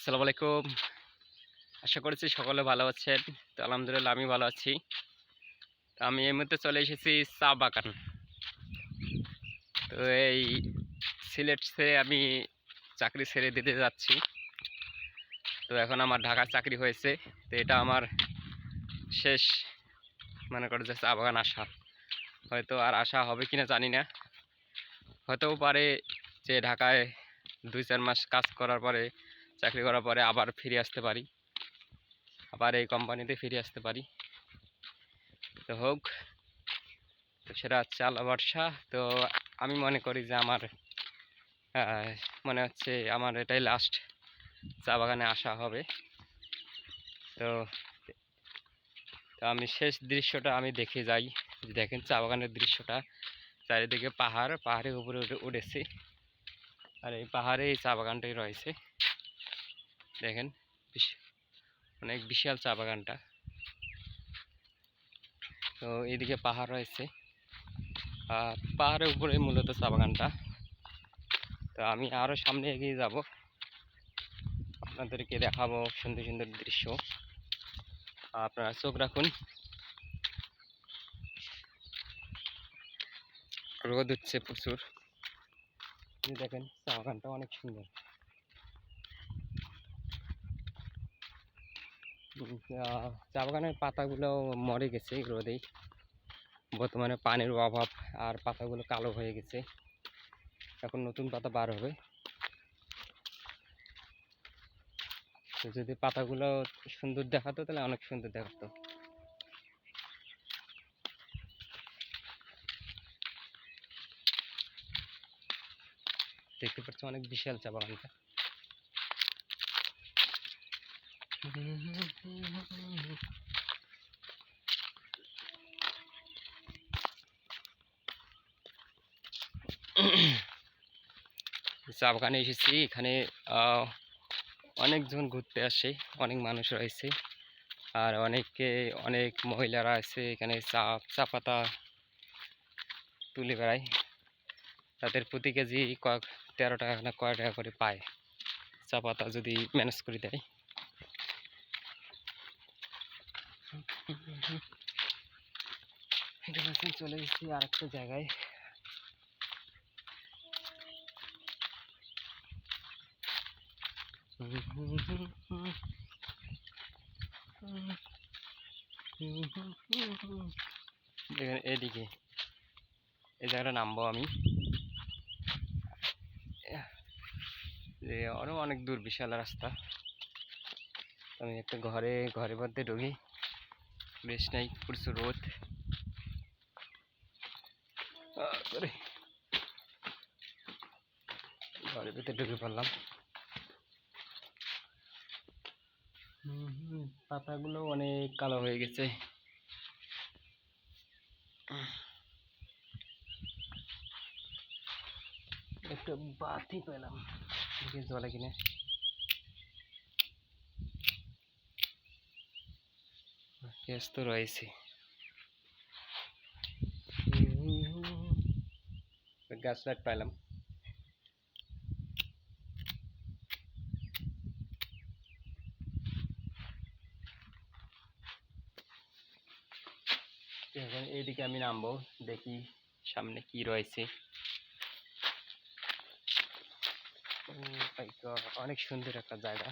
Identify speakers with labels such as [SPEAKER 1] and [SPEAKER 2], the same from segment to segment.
[SPEAKER 1] আসসালামু আলাইকুম। আশা করছি সকলে ভালো আছেন। তো আলহামদুলিল্লাহ আমি ভালো আছি। তো আমি এই মুহূর্তে চলে এসেছি চা বাগান। তো এই সিলেট ছেড়ে আমি চাকরি ছেড়ে দিতে যাচ্ছি। তো এখন আমার ঢাকার চাকরি হয়েছে। তো এটা আমার শেষ মনে করো যে চা বাগান আসা। হয়তো আর আসা হবে কিনা জানি না। হতেও পারে যে ঢাকায় ২-৪ মাস কাজ করার পরে চাকরি করার পরে আবার ফিরে আসতে পারি। আবার এই কোম্পানিতে ফিরে আসতে পারি। তো হোক, তো সেটা হচ্ছে আল্লাহ ভরসা। তো আমি মনে করি যে আমার মনে হচ্ছে আমার এটাই লাস্ট চা বাগানে আসা হবে। তো তো আমি শেষ দৃশ্যটা আমি দেখে যাই। দেখেন চা বাগানের দৃশ্যটা, চারিদিকে পাহাড়, পাহাড়ের উপরে উঠেছি। আর এই পাহাড়ে এই চা বাগানটাই রয়েছে। দেখেন অনেক বিশাল চা বাগানটা। তো এইদিকে পাহাড় রয়েছে, পাহাড়ের উপরে মূলত চা বাগানটা। তো আমি আরও সামনে এগিয়ে যাব, আপনাদেরকে দেখাবো সুন্দর সুন্দর দৃশ্য। আপনারা চোখ রাখুন। রোদ উঠছে প্রচুর। দেখেন চা বাগানটা অনেক সুন্দর। চা বাগানের পাতাগুলো মরে গেছে রোদেই, বর্তমানে পানির অভাব, আর পাতাগুলো কালো হয়ে গেছে। এখন নতুন পাতা বার হবে। তো যদি পাতাগুলো সুন্দর দেখাতো তাহলে অনেক সুন্দর দেখাতো। দেখতে পাচ্ছি অনেক বিশাল চা বাগানটা। চা বাগানে এসেছি, এখানে অনেকজন ঘুরতে আসে, অনেক মানুষ রয়েছে, আর অনেক মহিলারা আছে এখানে চা পাতা তুলে বেড়ায়। তাদের প্রতি কেজি 13 টাকা না কয় টাকা করে পায় চা পাতা যদি ম্যানেজ করে দেয়। চলে গেছি আরেকটা জায়গায়। এদিকে এই জায়গাটা নামবো আমি। যে অনেক দূর, বিশাল রাস্তা। আমি একটা ঘরের মধ্যে ঢুকি, বেশ নাই, প্রচুর রোদ। ঘরের ভিতরে ঢুকে পড়লাম। পাতাগুলো অনেক কালো হয়ে গেছে। একটু বাতি পেলাম, দেখি জলে কিনে। গ্যাস তো রয়েছে, গ্যাস লাইট পাইলাম। এখন এইদিকে আমি নামবো, দেখি সামনে কি রয়েছে। অনেক সুন্দর একটা জায়গা।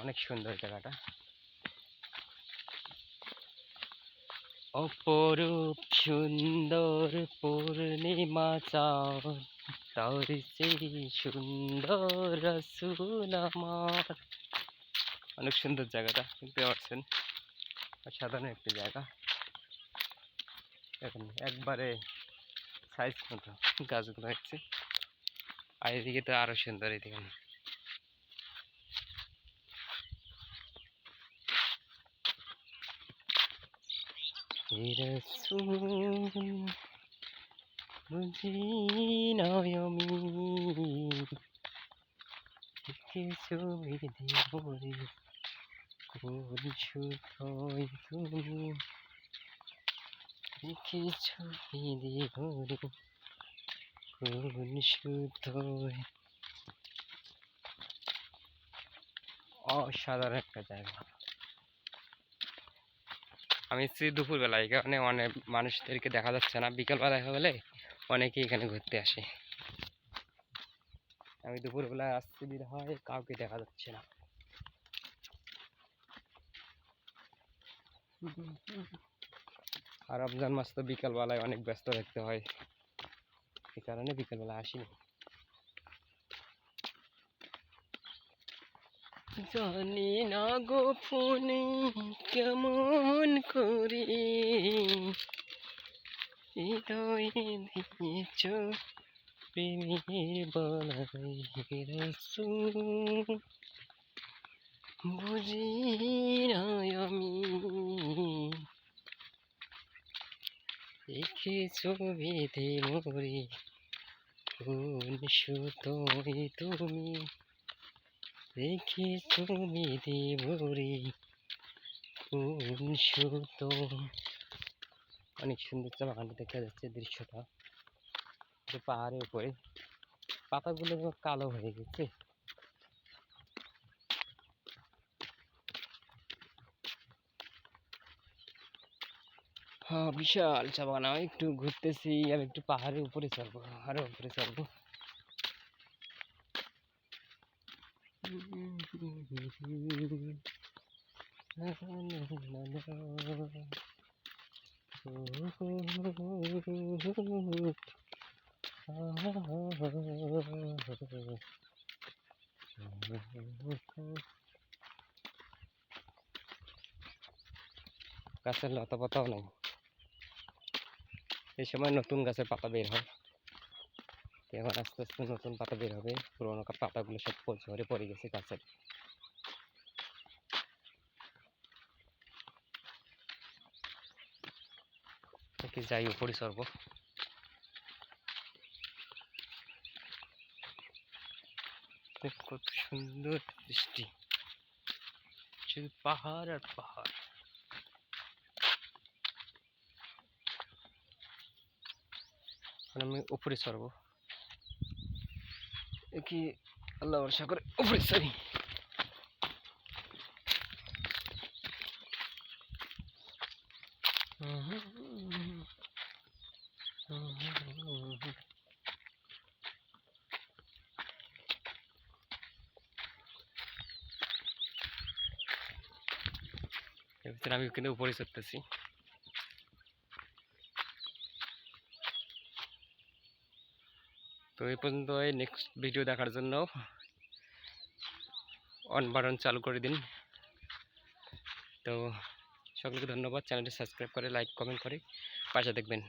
[SPEAKER 1] অনেক সুন্দর জায়গাটা। অপরূপ সুন্দর পূর্ণিমা চাঁদ, তার চেয়ে সুন্দর রাসূল আমার। অনেক সুন্দর জায়গাটা, দেখতে পাচ্ছেন, অসাধারণ একটি জায়গা। এখন একবারে সাইজ মতো গাছগুলো হচ্ছে। আর এদিকে তো আরো সুন্দর, এদিকে বুঝি নয় আমি ছবি দেবরে কোন সুখই তুমি দেখি ছবি দিয়ে ভরে কোন শুধোয়। অসাধারণ একটা জায়গা। আমি এসেছি দুপুরবেলা, এই কারণে অনেক মানুষদেরকে দেখা যাচ্ছে না। বিকালবেলা দেখা গেলে অনেকেই এখানে ঘুরতে আসে। আমি দুপুরবেলা আসছি বিধ হয় কাউকে দেখা যাচ্ছে না। আর রমজান মাস তো বিকালবেলায় অনেক ব্যস্ত থাকতে হয়, এই কারণে বিকালবেলা আসিনি। জানি না গোপনে কেমন করে হৃদয়ে দিয়েছ প্রেমের বালাই রাসূল। বুঝি না আমি দেখেছো বেঁধে মরে কোন সুতোয় তুমি, দেখেছো বেঁধে মরে কোন সুতো। অনেক সুন্দর চা বাগানটা দেখা যাচ্ছে দৃশ্যটা, পাহাড়ের উপরে পাতাগুলো কালো হয়ে গেছে। হ্যাঁ, বিশাল চা বাগান। আমি একটু ঘুরতেছি, আমি একটু পাহাড়ের উপরে চড়বো, আরো উপরে চড়বো। গাছের লতা পাতাও নাই, এই সময় নতুন গাছের পাতা বের হয়। এখন আস্তে আস্তে নতুন পাতা বের হবে, পুরোনো পাতাগুলো সব ঝরে পড়ে গেছে গাছের। যাই উপরে চড়বো। কত সুন্দর দৃষ্টি, শুধু পাহাড় আর পাহাড়। আমি উপরে চড়বো, কি আল্লাহ ভরসা করে উপরে চড়ি। আমি কিন্তু উপরে চড়তেছি। তো এই পর্যন্ত, নেক্সট ভিডিও দেখার জন্য অন বাটন চালু করে দিন। তো সকলকে ধন্যবাদ, চ্যানেলটি সাবস্ক্রাইব করে লাইক কমেন্ট করে পাশে দেখবেন।